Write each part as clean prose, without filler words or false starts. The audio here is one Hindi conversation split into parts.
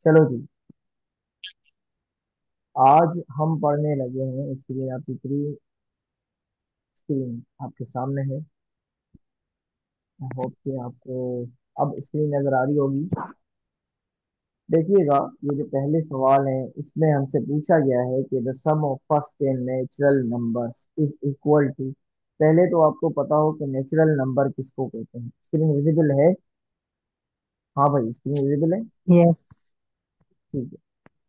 चलो जी। आज हम पढ़ने लगे हैं। इसके लिए आपकी पूरी स्क्रीन आपके सामने है। आई होप कि आपको अब स्क्रीन नजर आ रही होगी। देखिएगा, ये जो पहले सवाल है इसमें हमसे पूछा गया है कि the sum of first 10 natural numbers is equal to. पहले तो आपको पता हो कि नेचुरल नंबर किसको कहते हैं। स्क्रीन विजिबल है? हाँ भाई, स्क्रीन विजिबल है। यस। ठीक है।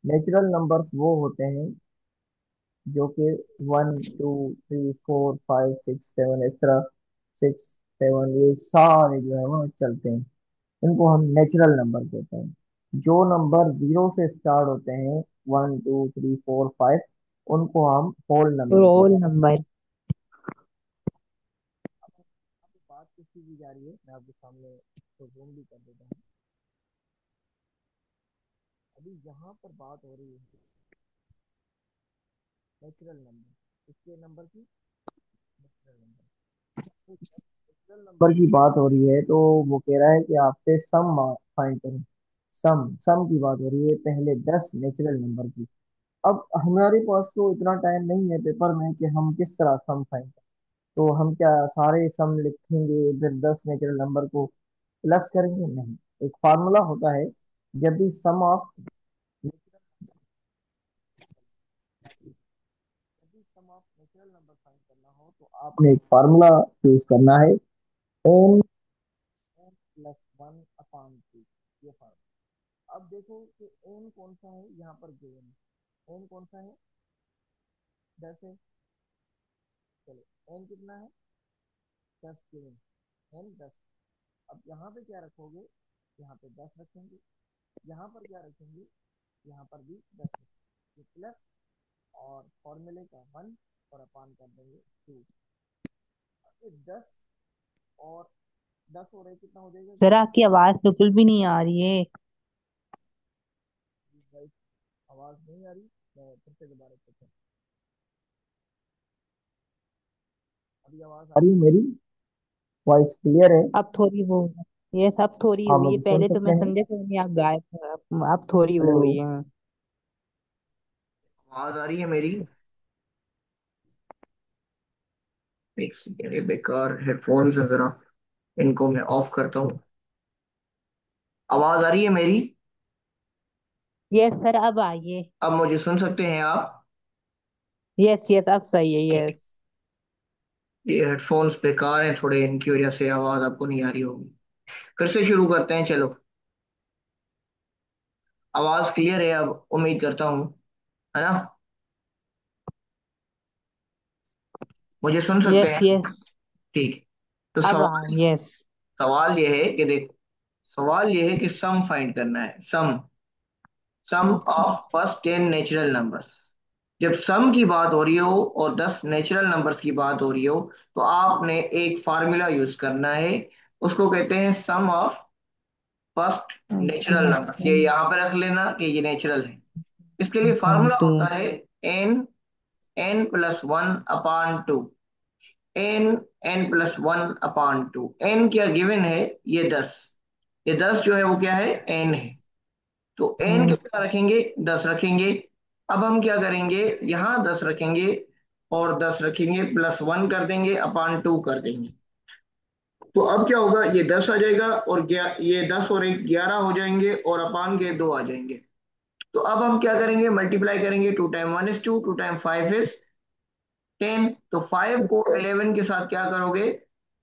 नेचुरल नंबर्स वो होते हैं जो कि 1 2 3 4 5 6 7 इस तरह 6 7 ये सारे जो है वो चलते हैं। इनको हम नेचुरल नंबर कहते हैं। जो नंबर जीरो से स्टार्ट होते हैं, 1 2 3 4 5, उनको हम होल नंबर कहते रोल हैं। नंबर। अब बात किसकी की जा रही है, मैं आपके सामने तो जूम भी कर देता हूँ। अभी यहाँ पर बात हो रही है नेचुरल नंबर, किसके नंबर की? Natural number. नेचुरल नंबर की बात हो रही है तो वो कह रहा है कि आपसे सम फाइंड करें। सम की बात हो रही है, पहले 10 नेचुरल नंबर की। अब हमारे पास तो इतना टाइम नहीं है पेपर में कि हम किस तरह सम फाइंड करें। तो हम क्या सारे सम लिखेंगे फिर 10 नेचुरल नंबर को प्लस करेंगे? नहीं। एक फार्मूला होता है। जब भी सम ऑफ जब भी सम ऑफ नेचुरल नंबर फाइंड करना हो तो आपने एक फार्मूला यूज करना है। N n+1/2। ये फार्मूला। अब देखो कि एन कौन सा है यहाँ पर गिवन। एन कौन सा है? 10 है। चलो एन कितना है? 10 गिवन। एन 10। अब यहाँ पे क्या रखोगे? यहाँ पे 10 रखेंगे। यहाँ पर क्या रखेंगे? यहाँ पर भी 10 रखेंगे। ये प्लस और फॉर्मूले का 1 और अपान कर देंगे 2। ये 10 और 10 हो रहे कितना हो जाएगा? सर आपकी आवाज बिल्कुल भी नहीं आ रही है। भाई, आवाज नहीं आ रही? मैं फिर से दोबारा चेक करता हूँ। अभी आवाज आ रही है मेरी? वॉइस क्लियर है? अब थोड़ी वो। ये सब थोड़ी आप हुई है, मुझे सुन पहले तो सकते मैं हैं? समझा क्यों नहीं आप गायब थे। अब थोड़ी हेलो? हुई है। आवाज आ रही है मेरी? एक सेकंड, ये बेकार हेडफोन्स है जरा, इनको मैं ऑफ करता हूँ। आवाज आ रही है मेरी? यस सर, अब आइए। अब मुझे सुन सकते हैं आप? यस यस, अब सही है। यस। ये हेडफोन्स बेकार हैं थोड़े, इनकी वजह से आवाज आपको नहीं आ रही होगी। फिर से शुरू करते हैं, चलो। आवाज क्लियर है अब, उम्मीद करता हूँ, है ना? मुझे सुन सकते यस हैं? यस, ठीक है। तो अब सवाल यस। सवाल ये है कि देखो, सवाल ये है कि सम फाइंड करना है। सम सम ऑफ फर्स्ट 10 नेचुरल नंबर्स। जब सम की बात हो रही हो और 10 नेचुरल नंबर्स की बात हो रही हो तो आपने एक फार्मूला यूज करना है। उसको कहते हैं सम ऑफ फर्स्ट नेचुरल नंबर्स। ये यहाँ पे रख लेना कि ये नेचुरल है। इसके लिए फार्मूला टू। होता है n n+1/2। N n+1/2। N क्या गिवन है? ये 10। ये 10 जो है वो क्या है? एन है। तो एन कितना रखेंगे? 10 रखेंगे। अब हम क्या करेंगे? यहाँ 10 रखेंगे और 10 रखेंगे, +1 कर देंगे, अपान 2 कर देंगे। तो अब क्या होगा? ये 10 आ जाएगा और ये 10 और 1 11 हो जाएंगे और अपान के 2 आ जाएंगे। तो अब हम क्या करेंगे? मल्टीप्लाई करेंगे। 2 टाइम 1 इज 2, 2 टाइम 5 इज 10। तो 5 को 11 के साथ क्या करोगे?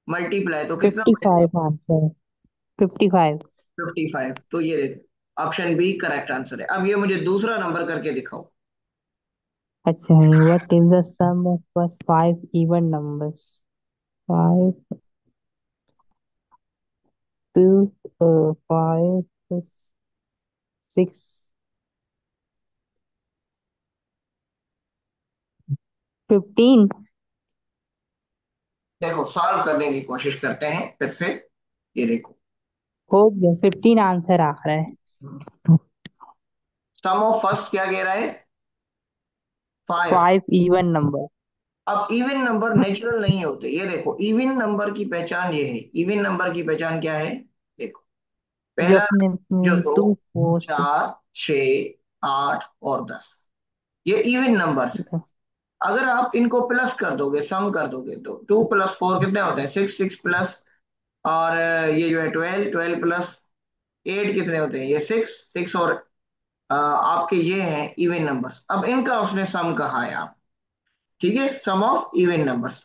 मल्टीप्लाई, तो कितना फिफ्टी हो जाएगा? Five answer. 55। 55। तो ये देखो, ऑप्शन बी करेक्ट आंसर है। अब ये मुझे दूसरा नंबर करके दिखाओ। अच्छा है, what is the sum of first five even numbers? Five, two, five, six, 15। देखो, सॉल्व करने की कोशिश करते हैं फिर से। ये देखो, हो गया, 15 आंसर आ रहा है। सम ऑफ फर्स्ट क्या कह रहा है? 5। Five even number. अब इवन नंबर नेचुरल नहीं होते। ये देखो, इवन नंबर की पहचान ये है। इवन नंबर की पहचान क्या है? देखो, जो पहला अपने जो दो, टू फोर सिक्स। चार, 6, 8 और 10, ये इवन नंबर्स है। अगर आप इनको प्लस कर दोगे, सम कर दोगे, तो 2 + 4 कितने होते हैं? 6, 6 प्लस, और ये जो है 12, 12 + 8 कितने होते हैं? ये 6, 6 और आपके ये हैं इवन नंबर्स। अब इनका उसने सम कहा है आप, ठीक है, सम ऑफ इवन नंबर्स।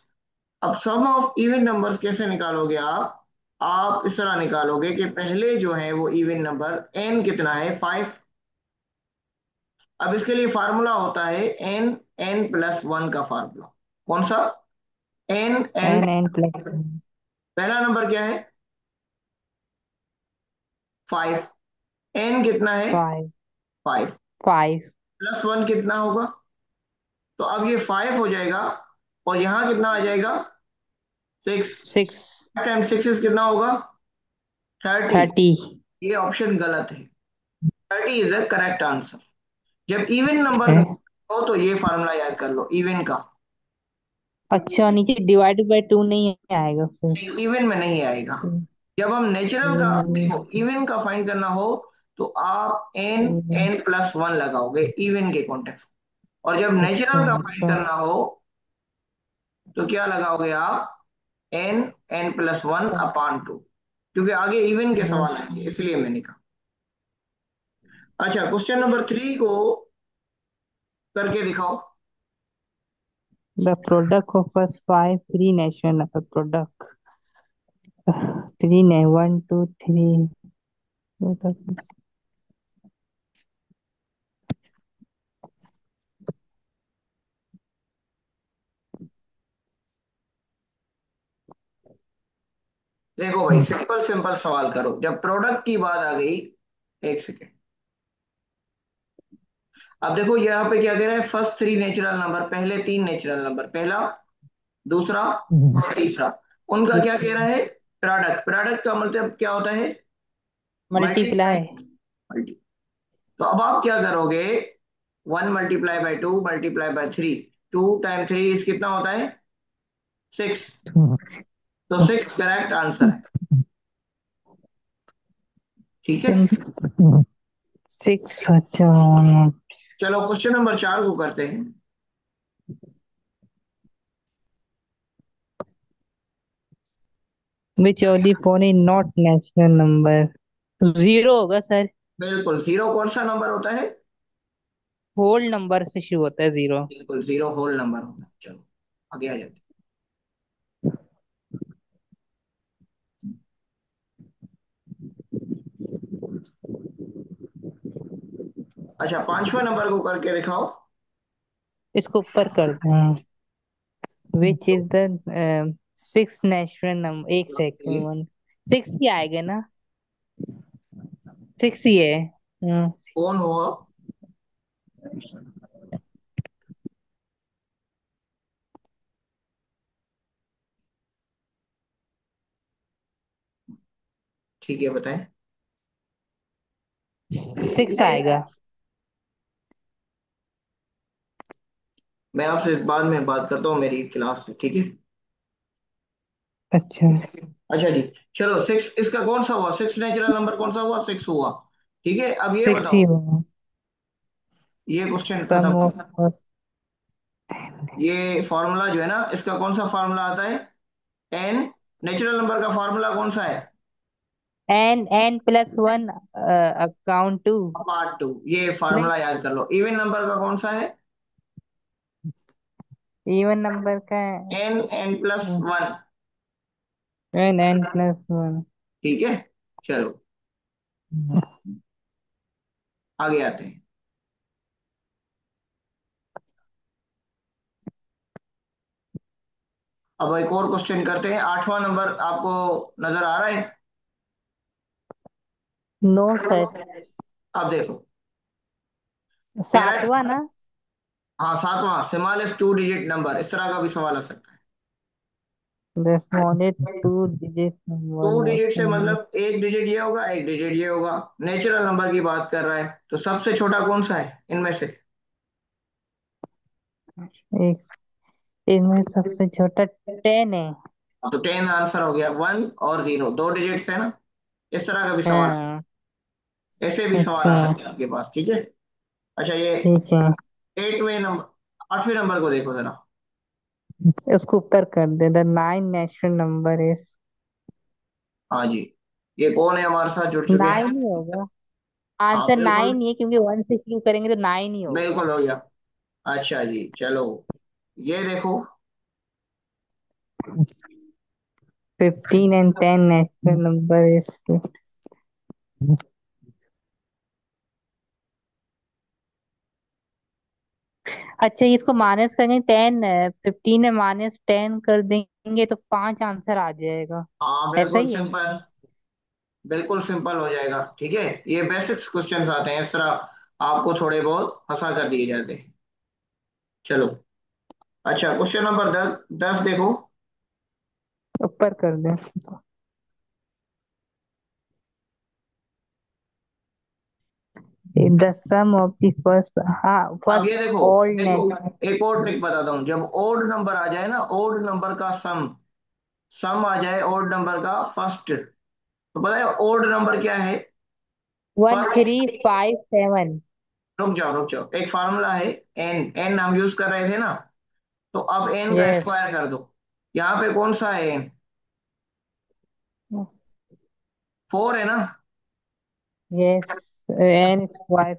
अब सम ऑफ इवन नंबर्स कैसे निकालोगे आप इस तरह निकालोगे कि पहले जो है वो इवन नंबर n कितना है? 5। अब इसके लिए फार्मूला होता है n+1 का फार्मूला। कौन सा? n। n+1। पहला नंबर क्या है? 5। n कितना है? 5। 5 5। प्लस 1 कितना होगा? तो अब ये 5 हो जाएगा, और यहां कितना आ जाएगा? 6। 6। 5 टाइम 6 कितना होगा? 30। 30। ये ऑप्शन गलत है। 30 इज द करेक्ट आंसर। जब इवन नंबर है। हो तो ये फार्मूला याद कर लो इवन का। अच्छा, नीचे डिवाइड बाय 2 नहीं आएगा फिर? इवन में नहीं आएगा। जब हम नेचुरल का, देखो, इवन का फाइंड करना हो तो आप n+1 लगाओगे इवन के कॉन्टेक्स्ट। और जब अच्छा नेचुरल का फाइंड ऐसा। करना हो तो क्या लगाओगे आप? n+1/2, क्योंकि आगे इवन के सवाल आएंगे, इसलिए मैंने कहा। अच्छा, क्वेश्चन नंबर 3 को करके दिखाओ। The product of first five three national product three ne 1 2 3 देखो भाई, सिंपल सिंपल सवाल करो जब प्रोडक्ट की बात आ गई। एक सेकेंड। अब देखो यहाँ पे क्या कह रहा है? फर्स्ट 3 नेचुरल नंबर, पहले 3 नेचुरल नंबर, पहला, दूसरा और तीसरा, उनका क्या कह रहा है? प्रोडक्ट। प्रोडक्ट का मतलब क्या होता है? मल्टीप्लाई। मल्टीप्लाई। मल्टी। तो अब आप क्या करोगे? 1 × 2 × 3, 2 टाइम 3 इस कितना होता है? 6। तो 6 करेक्ट आंसर है। ठीक है। 6। अच्छा। चलो क्वेश्चन नंबर 4 को करते हैं। Which of the following not natural number? Zero होगा सर। बिल्कुल, जीरो कौन सा नंबर होता है? होल नंबर से शुरू होता है जीरो। बिल्कुल, जीरो होल नंबर होता है। चलो आगे आ जाते हैं। अच्छा, 5वां नंबर को करके दिखाओ। इसको ऊपर कर दें। Which is the six natural number? एक सेकंड। 6 ही आएगा ना? 6 ही है। हम्म। कौन हो? ठीक है, बताएं। 6 आएगा। मैं आपसे बाद में बात करता हूँ मेरी क्लास से, ठीक है। अच्छा। अच्छा जी। चलो, 6 इसका कौन सा हुआ? 6 नेचुरल नंबर कौन सा हुआ? 6 हुआ। ठीक है, अब ये 6 ही बताओ। होगा। ये क्वेश्चन सम खत्म। ऑफ ये फॉर्मूला जो है ना, इसका कौन सा फॉर्मूला आता है? n। नेचुरल नंबर का फॉर्मूला कौन सा है? n+1 account to. पार्ट 2। ये नहीं, फॉर्मूला याद कर लो। इवन नंबर का कौन सा है? इवन नंबर का n+1। n+1। ठीक है। चलो आगे आते हैं। अब एक और क्वेश्चन करते हैं। 8वां नंबर आपको नजर आ रहा है? No sir. अब देखो, कह रहा है, 7वां ना? हाँ 7वां, स्मॉलेस्ट 2 डिजिट नंबर, इस तरह का भी सवाल आ सकता है। The smallest 2 digit two number digit से नेशनल। मतलब एक डिजिट ये होगा, एक डिजिट ये होगा। नेचुरल नंबर की बात कर रहा है, तो सबसे छोटा कौन सा है इनमें से? एक, इनमें सबसे छोटा 10 है। तो 10 आंसर हो गया। 1 और 0 2 डिजिट्स है ना, इस तरह का भी सवाल। हाँ। ऐसे भी सवाल अच्छा। आ सकते हैं आपके पास, ठीक है। अच्छा, ये ठीक है, 8वें नंबर को देखो जरा। इसको ऊपर कर दे। The nine natural number is. हाँ जी, ये कौन है हमारे साथ जुड़ चुके नाइन हैं? ही होगा। हाँ आंसर बिल्कुल, नाइन ही है, क्योंकि वन से शुरू करेंगे तो नाइन ही होगा। बिल्कुल हो गया। अच्छा जी, चलो ये देखो। 15 and 10 नेचुरल नंबर इज। अच्छा, इसको माइनस करेंगे। 10 है, 15 में माइनस 10 कर देंगे तो 5 आंसर आ जाएगा। हाँ ऐसा बिल्कुल ही है। सिंपल, बिल्कुल सिंपल हो जाएगा, ठीक है। ये बेसिक्स क्वेश्चंस आते हैं इस तरह, आपको थोड़े बहुत फंसा कर दिए जाते हैं। चलो, अच्छा क्वेश्चन नंबर 10 देखो। ऊपर कर दें इसको तो। The sum of the first, हाँ, अब फर्स्ट ये देखो, ऑल देखो नेचुरल। एक और ट्रिक बताता हूँ। जब ओड नंबर आ जाए ना, ओड नंबर का सम, सम आ जाए ओड नंबर का फर्स्ट, तो पता है ओड नंबर क्या है? 1 फर्स्ट, 3 5 7। रुक जाओ रुक जाओ, एक फार्मूला है। एन, एन हम यूज कर रहे थे ना, तो अब एन का यस। स्क्वायर कर दो। यहाँ पे कौन सा है एन? 4 है ना? Yes, n square.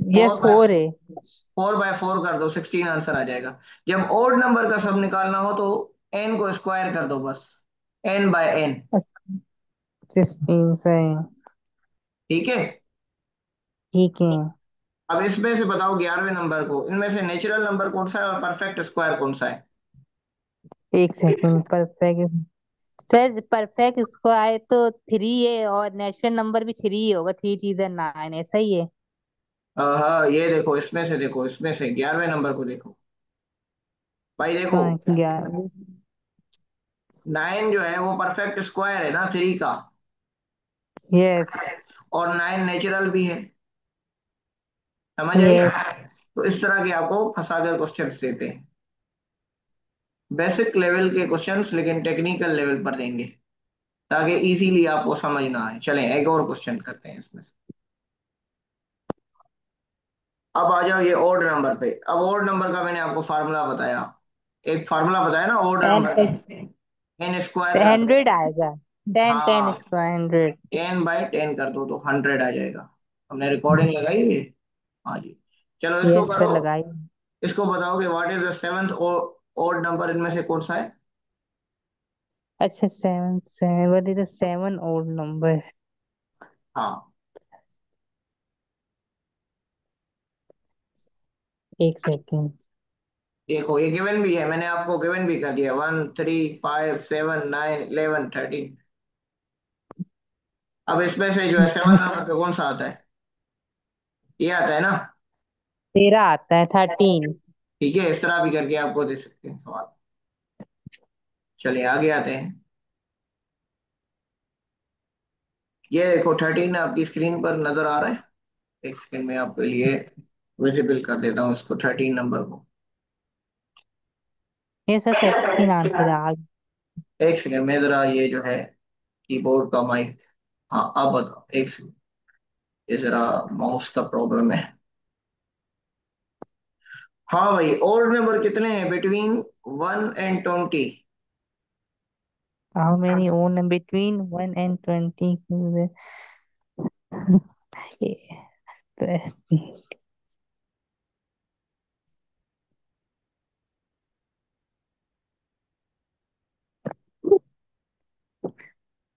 ये फोर बाय 4 है। 4 कर दो, 16 आंसर आ जाएगा। जब ओड नंबर का सब निकालना हो तो एन को स्क्वायर कर दो बस, एन बाय एन। 16 से। ठीक है। ठीक है। अब इसमें से बताओ 11वें नंबर को, इनमें से नेचुरल नंबर कौन सा है और परफेक्ट स्क्वायर कौन सा है? एक second. Perfect, sir perfect square तो 3 है, और नेचुरल नंबर भी 3 ही होगा। 3 3 9, ऐसा ही है। हाँ ये देखो, इसमें से देखो, इसमें से 11वें नंबर को देखो भाई, देखो। हाँ, 11। 9 जो है वो परफेक्ट स्क्वायर है ना 3 का, यस। और 9 नेचुरल भी है। समझ आई? यस। तो इस तरह के आपको फंसाकर क्वेश्चन देते हैं। बेसिक लेवल के क्वेश्चंस लेकिन टेक्निकल लेवल पर देंगे, ताकि इजीली आपको समझ ना आए। चलें एक और क्वेश्चन करते हैं इसमें से। अब आ जाओ ये ओड नंबर पे। अब ओड नंबर का मैंने आपको फार्मूला बताया, एक फार्मूला बताया ना ओड टेन नंबर का। पे एन स्क्वायर कर दो। 100 आएगा। 10 10 हाँ, स्क्वायर 100। 10/10 कर दो तो 100 आ जाएगा। हमने रिकॉर्डिंग लगाई है। हाँ जी। चलो इसको यस सर, करो। लगाई। इसको बताओ कि what is the seventh odd number, इनमें से कौन सा है? अच्छा, 7 7 इज 7 ओड नंबर। हाँ एक सेकंड। देखो, ये गिवन भी है, मैंने आपको गिवन भी कर दिया। 1 3 5 7 9 11 13। अब इसमें से जो है 7 नंबर पे कौन सा आता है? ये आता है ना? 13 आता है, 13। ठीक है, इस तरह भी करके आपको दे सकते हैं सवाल। चलिए आगे आते हैं। ये देखो 13 आपकी स्क्रीन पर नजर आ रहा है। एक सेकंड में आपके लिए विजिबल कर देता हूँ इसको, 13 नंबर को। ये सर 13 आंसर आ एक सेकंड में जरा, ये जो है कीबोर्ड का माइक, हाँ अब बताओ, एक सेकंड। ये जरा माउस का प्रॉब्लम है। हाँ भाई, ओड नंबर कितने हैं between 1 and 20? How many own between 1 and 20?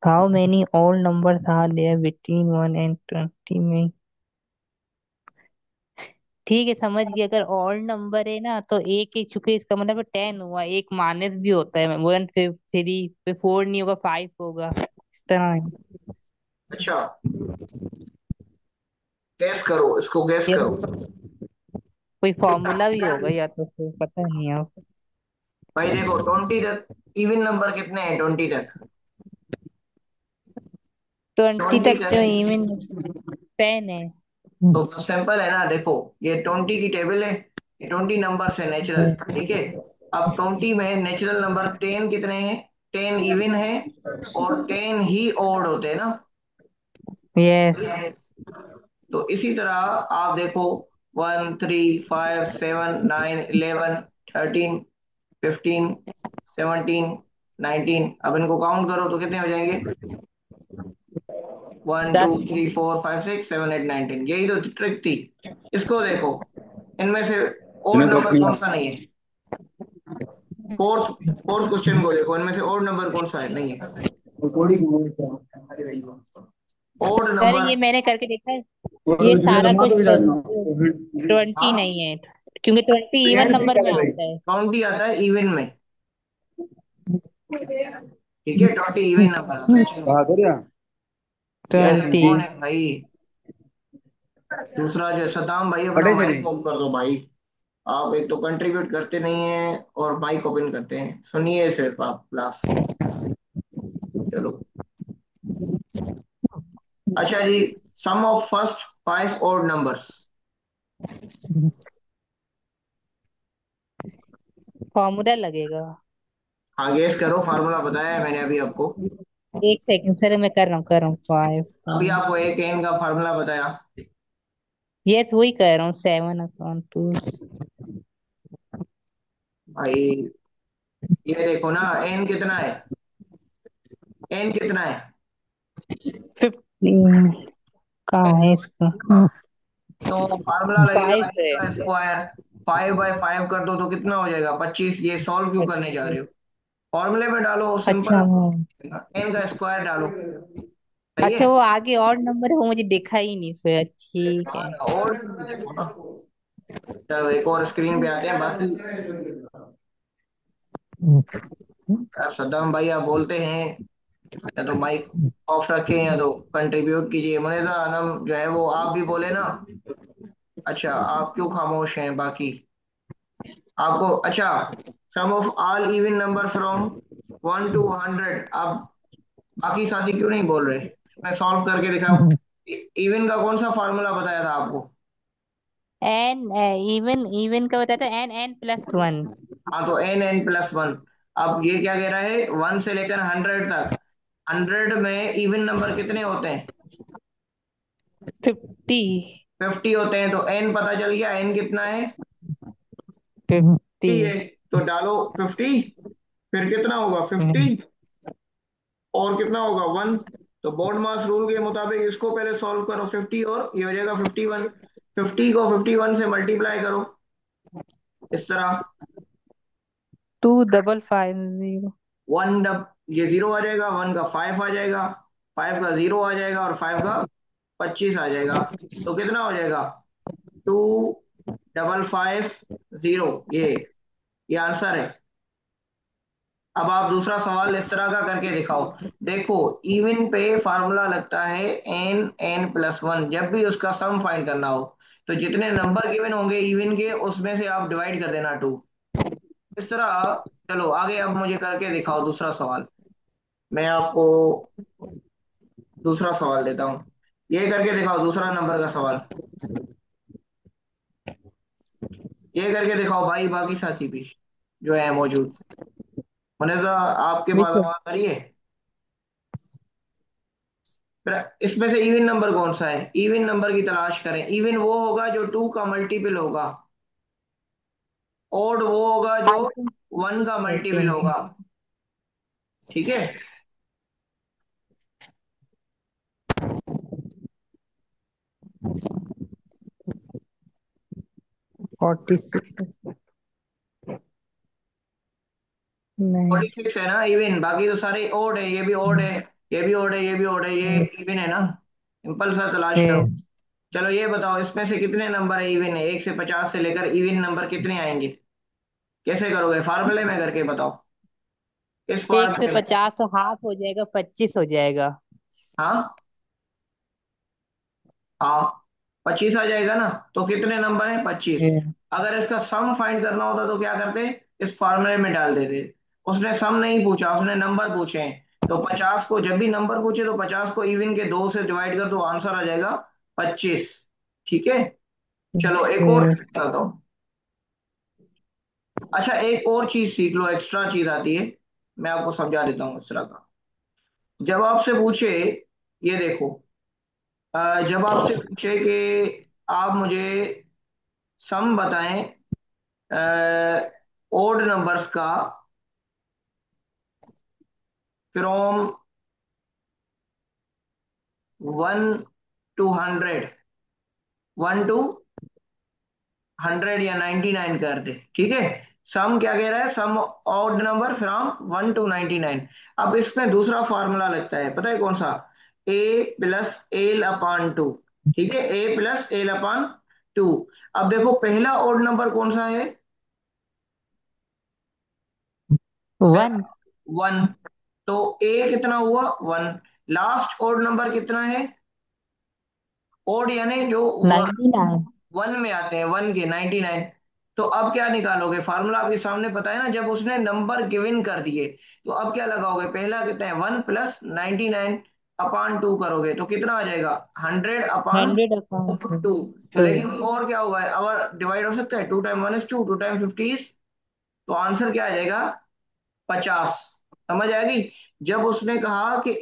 How many all numbers are there between 1 and 20 में? ठीक है, समझ गया। अगर ऑल नंबर है ना तो एक एक, चूंकि इसका मतलब 10 हुआ, एक माइनस भी होता है। 1 फिर 3 पे 4 नहीं होगा, 5 होगा, इस तरह है। अच्छा, गैस करो, इसको गैस या करो। कोई फॉर्मूला भी होगा, या तो फिर पता नहीं है। भाई देखो 20 तक इवन नंबर कितने हैं 20 तक? 20 20 तक तक तो इवन 10 है। तो सिंपल है ना। देखो, ये 20 की टेबल है, ये 20 नंबर है नेचुरल, ठीक है। अब 20 में नेचुरल नंबर 10 कितने हैं? 10 इवन है, और 10 ही ओड होते हैं ना। यस। तो इसी तरह आप देखो, 1 3 5 7 9 11 13 15 17 19, अब इनको काउंट करो तो कितने हो जाएंगे? 1 2 3 4 5 6 7 8 9 10, यही तो ट्रिक थी। इसको देखो, इनमें से ओड इन्हें नंबर कॉपी कौन सा नहीं है? फोर्थ फोर्थ क्वेश्चन को देखो, इनमें से ओड नंबर कौन सा है? नहीं है ओड सर नंबर। ये मैंने करके देखा है, ये सारा कुछ 20 हाँ, नहीं है, क्योंकि 20 इवन नंबर में आता है। काउंट ही आता है इवन में। ठीक है, 20 इवन नंबर आता है। चलो, ये ट्वेंटी। कौन है भाई? दूसरा जो है सद्दाम भाई, अपना पढ़े माइक चले। ऑफ कर दो भाई। आप एक तो कंट्रीब्यूट करते नहीं हैं और माइक ओपन करते हैं, सुनिए सिर्फ आप क्लास। चलो, अच्छा जी, sum of first 5 odd numbers. Formula लगेगा। हाँ, गेस करो, फार्मूला बताया है मैंने अभी आपको। एक सेकंड सर, मैं कर रहा हूँ फाइव। अभी आपको एक एन का फार्मूला बताया। यस वही कह रहा हूँ, 7/2। भाई, ये देखो ना, एन कितना है? एन कितना है? 15 कहाँ है इसका? तो फार्मूला लगेगा फाइव एन है। का स्क्वायर। 5/5 कर दो तो कितना हो जाएगा? 25। ये सॉल्व क्यों करने जा अच्छा। रहे हो? फॉर्मूले में डालो, अच्छा सिंपल। वो। एन का स्क्वायर डालो। सही है। अच्छा वो आगे और नंबर है, वो मुझे दिखा ही नहीं, फिर ठीक हाँ है। ना, और देखो ना। चलो, एक और स्क्रीन पे आते हैं बाकी। यार सद्दाम भाई, आप बोलते हैं, या तो माइक ऑफ रखें या तो कंट्रीब्यूट कीजिए। मुनेजा आलम जो है वो, आप भी बोले ना। अच्छा, आप क्यों खामोश हैं बाकी? आपको अच्छा, sum of all even number from 1 to 100, आप बाकी साथी क्यों नहीं बोल रहे? मैं सॉल्व करके दिखाऊं। इवन का कौन सा फार्मूला बताया था आपको? एन इवन इवन का बताया था, n+1। हाँ, तो n n+1। अब ये क्या कह रहा है? 1 से लेकर 100 तक। 100 में इवन नंबर कितने होते हैं? 50। 50 होते हैं। तो n पता चल गया, n कितना है? 50। 50 है। तो डालो 50, फिर कितना होगा? 50 और कितना होगा? 1। तो बोर्ड मास रूल के मुताबिक इसको पहले सॉल्व करो, 50 और ये हो जाएगा 51। 50 को 51 से मल्टीप्लाई करो, इस तरह। 2550। वन डब ये जीरो आ जाएगा, 1 का 5 आ जाएगा, 5 का 0 आ जाएगा और 5 का 25 आ जाएगा। तो कितना हो जाएगा? 2550। ये आंसर है। अब आप दूसरा सवाल इस तरह का करके दिखाओ। देखो, इवन पे फार्मूला लगता है n n+1, जब भी उसका सम फाइंड करना हो। तो जितने नंबर गिवन होंगे इवन के, उसमें से आप डिवाइड कर देना 2, इस तरह। चलो आगे, अब मुझे करके दिखाओ दूसरा सवाल। मैं आपको दूसरा सवाल देता हूँ। ये करके दिखाओ दूसरा नंबर का सवाल। ये करके दिखाओ भाई, बाकी साथी भी जो है मौजूद। मुनेजा, आपके पास देखो आवाज आ रही है? फिर इसमें से इवन नंबर कौन सा है? इवन नंबर की तलाश करें। इवन वो होगा जो 2 का मल्टीपल होगा। ओड वो होगा जो आई थिंक 1 का मल्टीपल सेकंड। होगा। ठीक है। 46 नहीं। 46 है ना इवन, बाकी तो सारे ओड है। ये भी ओड है, ये भी ओड है, ये भी ओड है, ये इवन है ना। सिंपल सा तलाश करो। यस। चलो ये बताओ, इसमें से कितने नंबर है इवन है? 1 से 50 से लेकर इवन नंबर कितने आएंगे? कैसे करोगे? फार्मूले में करके बताओ, इस एक से फार्मूले में। 50 तो हाफ हो जाएगा, 25 हो जाएगा। हाँ, हाँ, 25 आ जाएगा ना। तो कितने नंबर है? 25। ये अगर इसका सम फाइंड करना होता तो क्या करते? इस फार्मूले में डाल देते। उसने सम नहीं पूछा, उसने नंबर पूछे हैं। तो 50 को जब भी नंबर पूछे तो 50 को इवन के 2 से डिवाइड कर दो, आंसर आ जाएगा 25। ठीक है। चलो एक और ये बताता हूँ। अच्छा, एक और चीज सीख लो, एक्स्ट्रा चीज आती है। मैं आपको समझा देता हूँ इस तरह का। जब आपसे पूछे, ये देखो, जब आपसे पूछे कि आप मुझे सम बताएं ओड नंबर्स का फ्रॉम 1 to 100, 1 to 100 या 99 कर दे, ठीक है। सम क्या कह रहा है, sum odd number from 1 to 99। अब इसमें दूसरा फॉर्मूला लगता है, पता है कौन सा? ए प्लस एल अपान टू, ठीक है, ए प्लस एल अपान टू। अब देखो पहला ऑड नंबर कौन सा है? वन। पहला 1, तो ए कितना हुआ 1। लास्ट ऑड नंबर कितना है? ओड यानी जो 99। 1 में आते हैं, 1 के 99। तो अब क्या निकालोगे? फार्मूला आपके सामने पता है ना, जब उसने नंबर गिवन कर दिए तो अब क्या लगाओगे? पहला कितना है 1 + 99 अपान टू करोगे तो कितना आ जाएगा? 100 अपान 100 टू। टू। लेकिन और क्या होगा, अगर डिवाइड हो सकता है, 2 टाइम 1 is 2, 2 टाइम 50 is, तो आंसर क्या आ जाएगा? 50। समझ आएगी? जब उसने कहा कि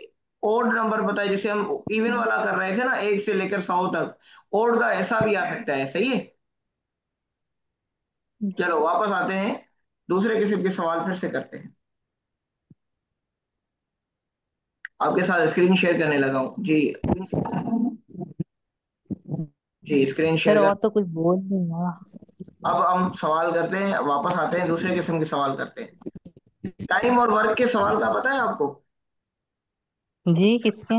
ओड नंबर बताए, जैसे हम इवन वाला कर रहे थे ना 1 से लेकर 100 तक, ओड का ऐसा भी आ सकता है, सही है। चलो वापस आते हैं, दूसरे किस्म के सवाल फिर से करते हैं। आपके साथ स्क्रीन शेयर करने लगा हूं जी। जी स्क्रीन सर शेयर कर। और तो कुछ बोल नहीं रहा। अब हम सवाल करते हैं, वापस आते हैं, दूसरे किस्म के सवाल करते हैं। टाइम और वर्क के सवाल का पता है आपको? जी किसके?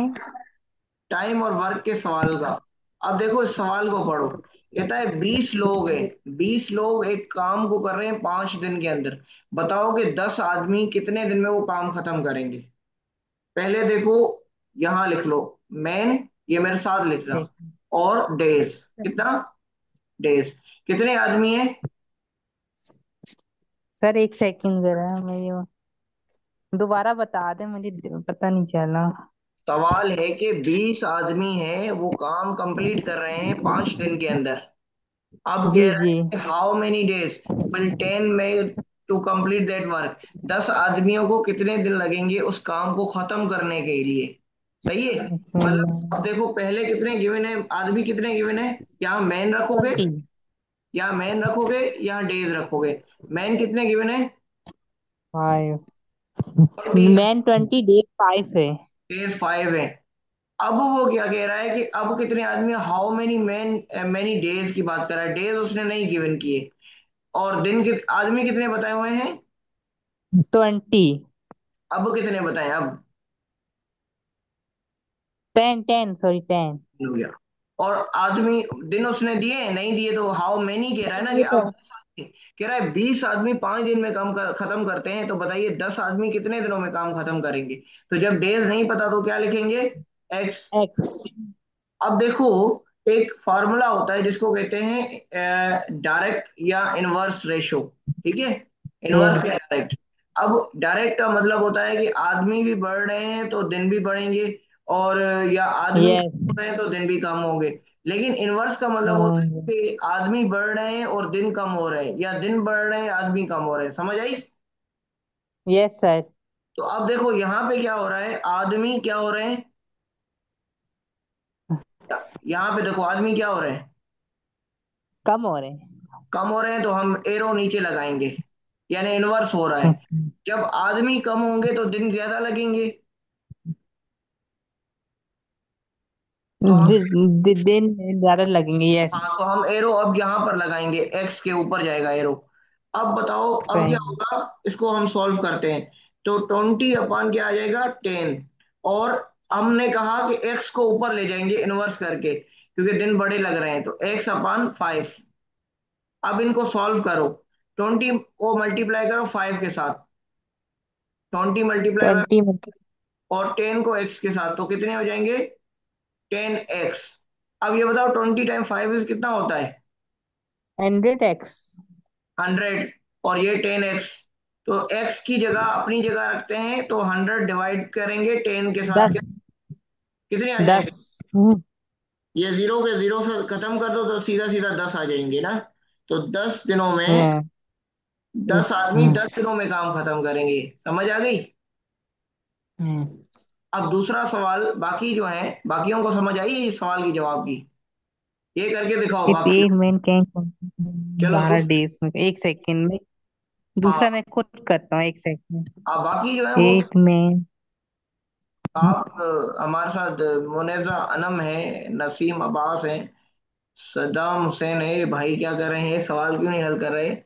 टाइम और वर्क के सवाल का। अब देखो इस सवाल को पढ़ो। कहता है 20 लोग हैं, 20 लोग एक काम को कर रहे हैं 5 दिन के अंदर। बताओ कि 10 आदमी कितने दिन में वो काम खत्म करेंगे? पहले देखो, यहां लिख लो मैन, ये मेरे साथ लिखना, ठीक। और डेज कितना? डेज कितने आदमी है? सर एक सेकंड जरा मेरी दोबारा बता दे, मुझे पता नहीं चला। सवाल है कि 20 आदमी हैं, वो काम कंप्लीट कर रहे हैं 5 दिन के अंदर। अब जी कह रहा जी। है how many days will 10 make to complete that work. 10 आदमियों को कितने दिन लगेंगे उस काम को खत्म करने के लिए? सही है। मतलब अब देखो पहले कितने गिवन है, आदमी कितने गिवन है? यहाँ मैन रखोगे, 20। यहाँ मैन रखोगे, यहाँ डेज रखोगे। मैन कितने गिवन है? 5। 20। मैन 20, डे 5 है। डेज 5 है। अब वो क्या कह रहा है कि अब कितने आदमी, how many man, many days की बात कर रहा है, डेज उसने नहीं गिवन किए। और दिन के आदमी कितने बताए हुए हैं? 20। अब कितने बताए अब? 10, 10, सॉरी 10। हो गया। और आदमी दिन उसने दिए नहीं दिए, तो हाउ मेनी कह रहा है ना कि ये तो अब 10 आदमी, कह रहा है 20 आदमी 5 दिन में काम खत्म करते हैं, तो बताइए 10 आदमी कितने दिनों में काम खत्म करेंगे? तो जब डेज नहीं पता तो क्या लिखेंगे? एक्स। एक्स। अब देखो, एक फार्मूला होता है जिसको कहते हैं डायरेक्ट या इनवर्स रेशो, ठीक है। इनवर्स या डायरेक्ट। अब डायरेक्ट का मतलब होता है कि आदमी भी बढ़ रहे हैं तो दिन भी बढ़ेंगे, और या आदमी कम यस। हो रहे हैं तो दिन भी कम होंगे। लेकिन इनवर्स का मतलब होता है कि आदमी बढ़ रहे हैं और दिन कम हो रहे हैं, या दिन बढ़ रहे हैं आदमी कम हो रहे हैं। समझ आई? Yes sir. तो अब देखो यहाँ पे क्या हो रहा है, आदमी क्या हो रहे हैं, यहाँ पे देखो आदमी क्या हो रहे हैं, कम हो रहे हैं। कम हो रहे हैं, तो हम एरो नीचे लगाएंगे, यानी इनवर्स हो रहा है। जब आदमी कम होंगे तो दिन ज्यादा लगेंगे, तो हम, दिन ज्यादा लगेंगे, यस। हाँ तो हम एरो अब यहाँ पर लगाएंगे, एक्स के ऊपर जाएगा एरो। अब बताओ अब क्या होगा, इसको हम सॉल्व करते हैं। तो 20 अपान क्या आ जाएगा 10। और हमने कहा कि एक्स को ऊपर ले जाएंगे इनवर्स करके, क्योंकि दिन बड़े लग रहे हैं, तो x/5। अब इनको सॉल्व करो, 20 को मल्टीप्लाई करो 5 के साथ, 20 × ट्वेंटी। और 10 को x के साथ, तो कितने हो जाएंगे? 10x। अब ये बताओ 20 × 5 इज कितना होता है? 100x। 100। और ये 10x, तो x की जगह अपनी जगह रखते हैं, तो 100 डिवाइड करेंगे 10 के साथ, 10। कितने आ जाएंगे? 10। ये जीरो के जीरो से खत्म कर दो तो सीधा सीधा 10 आ जाएंगे ना। तो 10 दिनों में, हाँ। 10 आदमी 10 दिनों में काम खत्म करेंगे। समझ आ गई? अब दूसरा सवाल, बाकी जो है बाकियों को समझ आई इस सवाल की जवाब की? ये करके दिखाओ सिर्फ बाकी। एक मेन कैन चलो 12 डेज में, 1 सेकेंड में। दूसरा हाँ। मैं खुद करता हूँ, 1 सेकेंड। अब बाकी जो है वो, एट में। आप हमारे साथ मुनेजा अनम है, नसीम अब्बास है, सद्दाम हुसैन है, ये भाई क्या कर रहे हैं, सवाल क्यों नहीं हल कर रहे?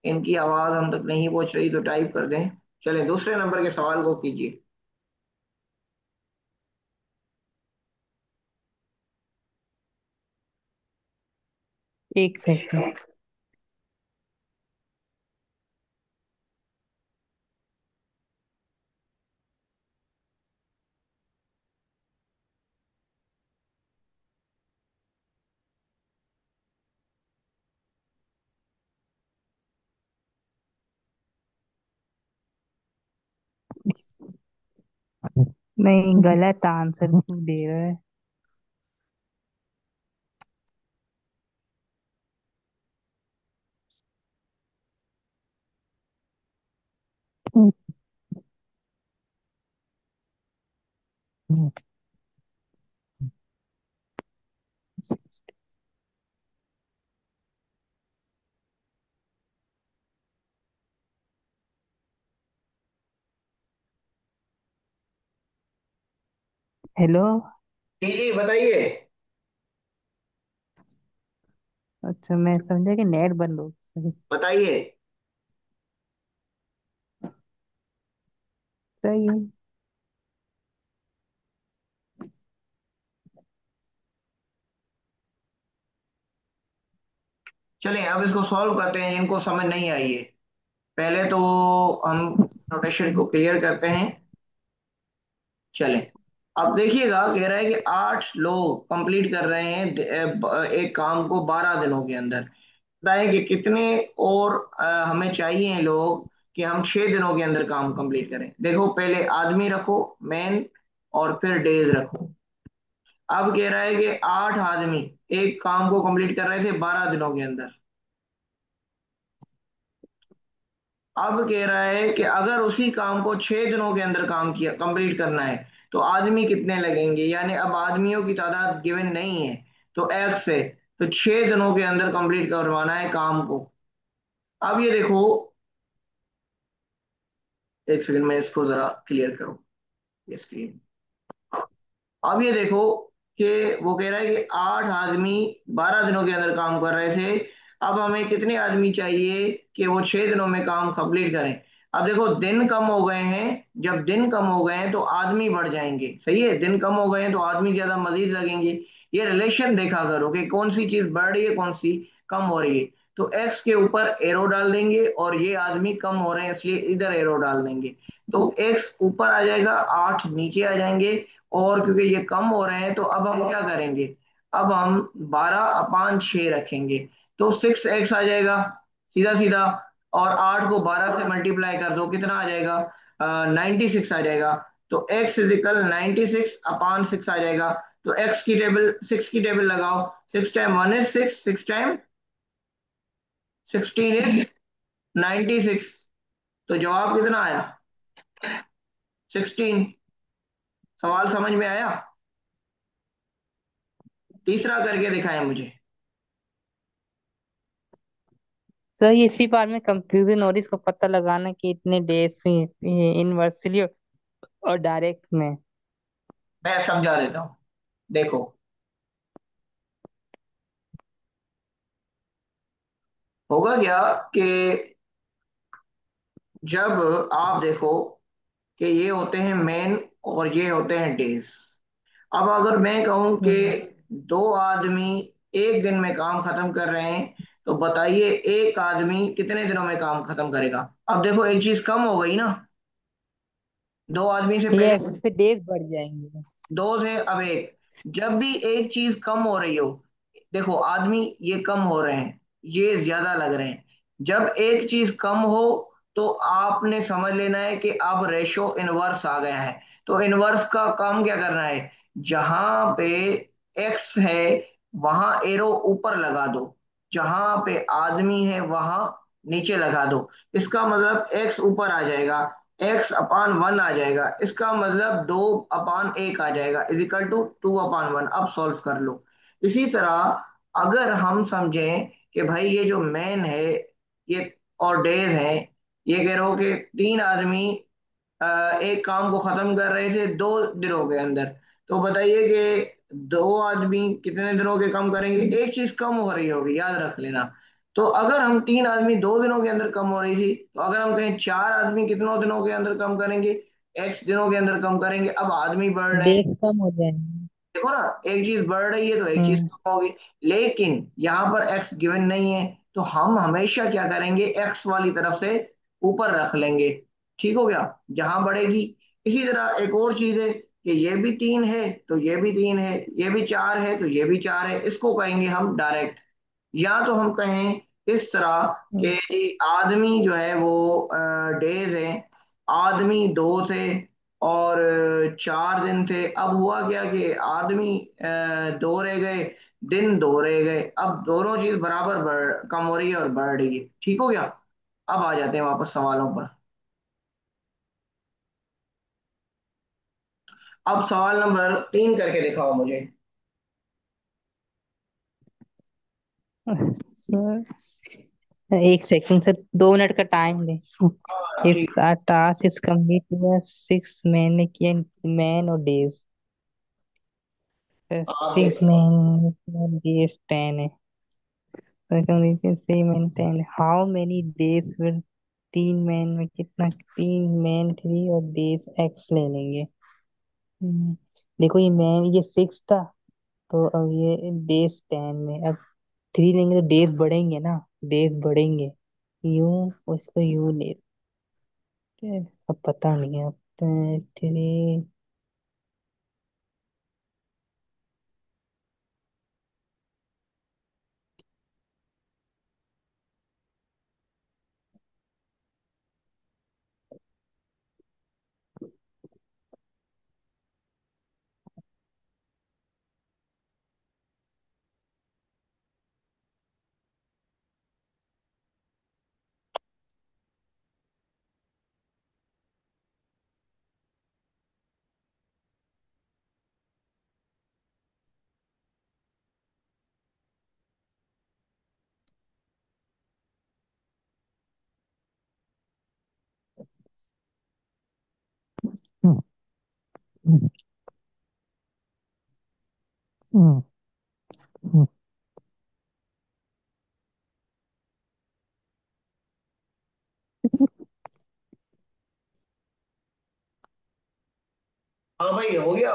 इनकी आवाज हम तक नहीं पहुंच रही तो टाइप कर दें। चलें दूसरे नंबर के सवाल को कीजिए। 1 सेकेंड। नहीं, गलत आंसर दे रहा है। हेलो। जी जी बताइए। अच्छा, मैं समझा कि नेट बंद हो गया। बताइए। सही है। चलें अब इसको सॉल्व करते हैं जिनको समझ नहीं आई है। पहले तो हम नोटेशन को क्लियर करते हैं। चलें, अब देखिएगा कह रहा है कि 8 लोग कंप्लीट कर रहे हैं एक काम को 12 दिनों के अंदर। बताएं कि कितने और हमें चाहिए लोग कि हम 6 दिनों के अंदर काम कंप्लीट करें। देखो पहले आदमी रखो, मैन, और फिर डेज रखो। अब कह रहा है कि 8 आदमी एक काम को कंप्लीट कर रहे थे 12 दिनों के अंदर। अब कह रहा है कि अगर उसी काम को 6 दिनों के अंदर काम किया कंप्लीट करना है तो आदमी कितने लगेंगे, यानी अब आदमियों की तादाद गिवन नहीं है, तो एक्स है, तो 6 दिनों के अंदर कंप्लीट करवाना है काम को। अब ये देखो, एक सेकंड में इसको जरा क्लियर करूं, ये स्क्रीन। अब ये देखो कि वो कह रहा है कि 8 आदमी 12 दिनों के अंदर काम कर रहे थे। अब हमें कितने आदमी चाहिए कि वो 6 दिनों में काम कंप्लीट करें? अब देखो दिन कम हो गए हैं, जब दिन कम हो गए हैं तो आदमी बढ़ जाएंगे, सही है, दिन कम हो गए हैं तो आदमी ज्यादा मजीद लगेंगे। ये रिलेशन देखा करो कि कौन सी चीज बढ़ रही है कौन सी कम हो रही है। तो एक्स के ऊपर एरो डाल देंगे और ये आदमी कम हो रहे हैं इसलिए इधर एरो डाल देंगे। तो एक्स ऊपर आ जाएगा, 8 नीचे आ जाएंगे। और क्योंकि ये कम हो रहे हैं तो अब हम क्या करेंगे, अब हम 12/6 रखेंगे, तो 6x आ जाएगा सीधा सीधा। और 8 को 12 से मल्टीप्लाई कर दो, कितना आ जाएगा? 96 आ जाएगा। तो x इजिकल 96/6 आ जाएगा। तो x की टेबल, 6 की टेबल लगाओ। 6 टाइम 1 इज 6, 6 टाइम 16 इज 96। तो जवाब कितना आया? 16। सवाल समझ में आया? तीसरा करके दिखाएं मुझे। सर, इसी बार में कंफ्यूजन और इसको पता लगाना कि इतने डेज इनवर्सली और डायरेक्ट में। मैं समझा देता हूं, देखो। होगा क्या कि जब आप देखो कि ये होते हैं मेन और ये होते हैं डेज। अब अगर मैं कहूं कि हम्म। 2 आदमी एक दिन में काम खत्म कर रहे हैं, तो बताइए एक आदमी कितने दिनों में काम खत्म करेगा? अब देखो एक चीज कम हो गई ना, 2 आदमी से पहले यस, फिर डेज बढ़ जाएंगे। 2 थे, अब एक। जब भी एक चीज कम हो रही हो, देखो आदमी ये कम हो रहे हैं, ये ज्यादा लग रहे हैं। जब एक चीज कम हो तो आपने समझ लेना है कि अब रेशो इनवर्स आ गया है। तो इनवर्स का काम क्या करना है, जहां पे एक्स है वहां एरो ऊपर लगा दो, जहां पे आदमी है वहां नीचे लगा दो। इसका मतलब एक्स ऊपर आ जाएगा एक्स अपान वन आ जाएगा, इसका मतलब 2/1 आ जाएगा, इज इक्वल टू 2/1। अब सॉल्व कर लो। इसी तरह अगर हम समझें कि भाई ये जो मैन है ये और डेज है, ये कह रहे हो कि तीन आदमी एक काम को खत्म कर रहे थे 2 दिनों के अंदर, तो बताइए कि दो आदमी कितने दिनों के कम करेंगे? एक चीज कम हो रही होगी, याद रख लेना। तो अगर हम तीन आदमी 2 दिनों के अंदर कम हो रही थी, तो अगर हम कहें चार आदमी कितनों दिनों के अंदर कम करेंगे? एक्स दिनों के अंदर कम करेंगे। अब आदमी बढ़ रहे हैं, डेज कम हो जाएंगे। देखो ना, एक चीज बढ़ रही है तो एक चीज हम्म। कम होगी। लेकिन यहाँ पर एक्स गिवन नहीं है, तो हम हमेशा क्या करेंगे, एक्स वाली तरफ से ऊपर रख लेंगे। ठीक हो गया, जहां बढ़ेगी। इसी तरह एक और चीज है कि ये भी तीन है तो ये भी तीन है, ये भी चार है तो ये भी चार है, इसको कहेंगे हम डायरेक्ट। या तो हम कहें इस तरह कि जी आदमी जो है वो डेज है, आदमी दो थे और 4 दिन थे। अब हुआ क्या कि आदमी दो रह गए, दिन दो रह गए। अब दोनों चीज बराबर कम हो रही है और बढ़ रही है। ठीक हो गया। अब आ जाते हैं वापस सवालों पर। अब सवाल नंबर 3 करके दिखाओ मुझे। सर, एक सेकंड सर, 2 मिनट का टाइम दे। हाँ ठीक इफ है। our task is complete with 6 men और days, आप 6 men and days 10 है। तो complete 3 men 10, how many days फिर? 3 मैन में कितना? 3 मैन 3 और डेज एक्स ले लेंगे। हम्म, देखो ये मैन, ये 6 था, तो अब ये डेज 10 में, अब 3 लेंगे तो डेज बढ़ेंगे ना, डेज बढ़ेंगे। यूं उसको यूं ले, अब पता नहीं है अब। 3। हाँ भाई, हो गया।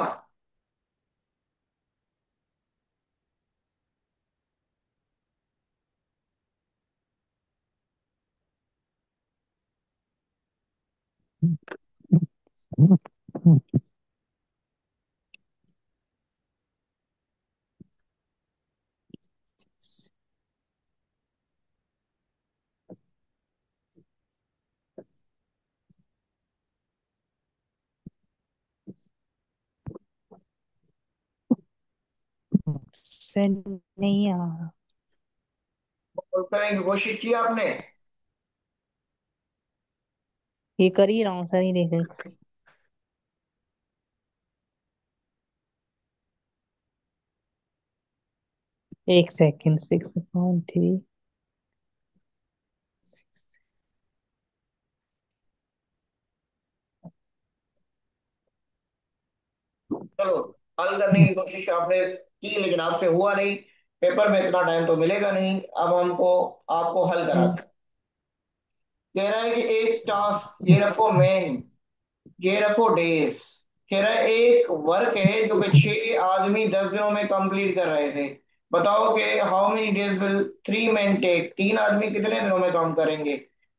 से नहीं आ रहा। और करने की कोशिश की आपने? ये कर ही रहा हूँ सर, ये देखें। एक सेकंड, 6/3। चलो, हल करने की कोशिश आपने की लेकिन आपसे हुआ नहीं। पेपर में इतना टाइम तो मिलेगा नहीं। अब हमको आपको हल कराते हैं। कह रहा है कि एक टास्क, ये रखो मेन, ये रखो डेज। कह रहा है एक वर्क है जो कि 6 आदमी 10 दिनों में कंप्लीट कर रहे थे। बताओ कि how many days will 3 men take, 3 आदमी कितने दिनों में काम करेंगे?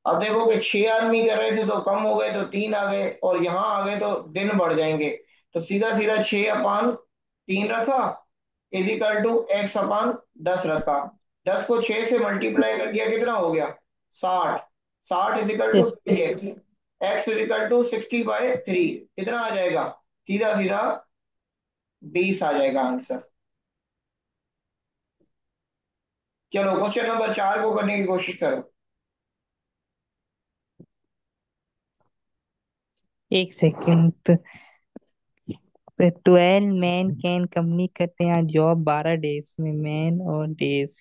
अब देखो कि 6 आदमी कर रहे थे तो कम हो गए तो तीन आ गए, और यहाँ आ गए तो दिन बढ़ जाएंगे। तो सीधा सीधा 6/3 रखा, इज इक्वल टू x/10 रखा। 10 को 6 से मल्टीप्लाई कर दिया, कितना हो गया? 60। 60 इज इक्वल टू सिस- x, x is equal to 60/3। कितना आ जाएगा? सीधा सीधा 20 आ जाएगा आंसर। चलो क्वेश्चन नंबर 4 को करने की कोशिश करो। एक सेकंड। तो 12 मैन कैन कंपनी करते हैं जॉब 12 डेज में, मैन और डेज।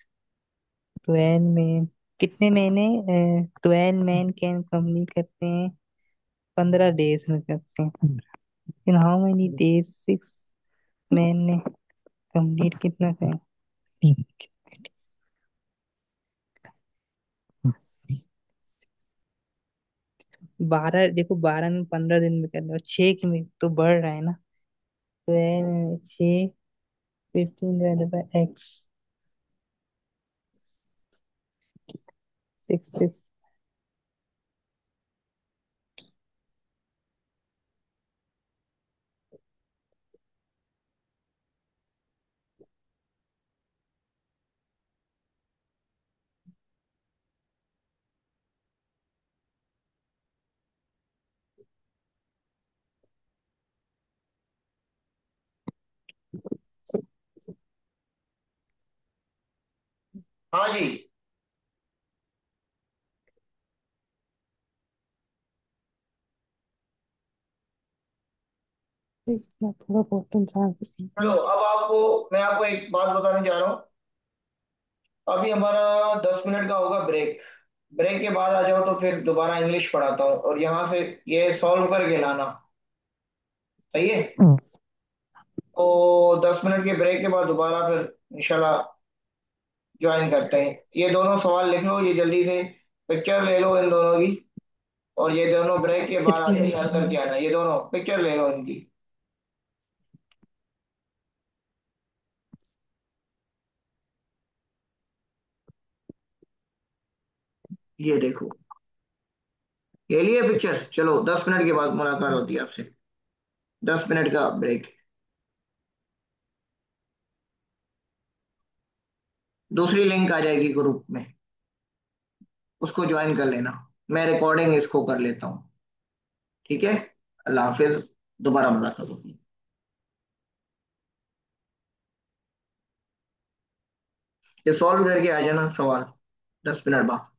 12 मैन, कितने महीने? 12 मैन कैन कंपनी करते हैं 15 डेज में करते हैं। In how many days 6 man ने कंप्लीट कितना करें? 12, देखो 12 में 15 दिन में करना, और 6 में तो बढ़ रहा है ना। 6, 15 डिवाइडेड बाय एक्स, 6 6। हाँ जी। इतना थोड़ा बहुत इंसान को चलो सीखना अब आपको, मैं आपको एक बात बताने जा रहा हूँ। अभी हमारा 10 मिनट का होगा ब्रेक। ब्रेक के बाद आ जाओ तो फिर दोबारा इंग्लिश पढ़ाता हूँ, और यहाँ से ये सॉल्व करके लाना। सही है। चाहिए। तो 10 मिनट के ब्रेक के बाद दोबारा फिर इंशाल्लाह ज्वाइन करते हैं। ये दोनों सवाल लिख लो, ये जल्दी से पिक्चर ले लो इन दोनों की। और ये दोनों ब्रेक के बाद किसकी आके बात हल कर रहे करके हैं? आना, ये दोनों पिक्चर ले लो इनकी। ये देखो, ले लिए पिक्चर। चलो 10 मिनट के बाद मुलाकात होती है आपसे। 10 मिनट का ब्रेक। दूसरी लिंक आ जाएगी ग्रुप में, उसको ज्वाइन कर लेना। मैं रिकॉर्डिंग इसको कर लेता हूँ। ठीक है। अल्लाह हाफिज। दोबारा मुलाकात होगी। ये सॉल्व करके आ जाना सवाल 10 मिनट बाद।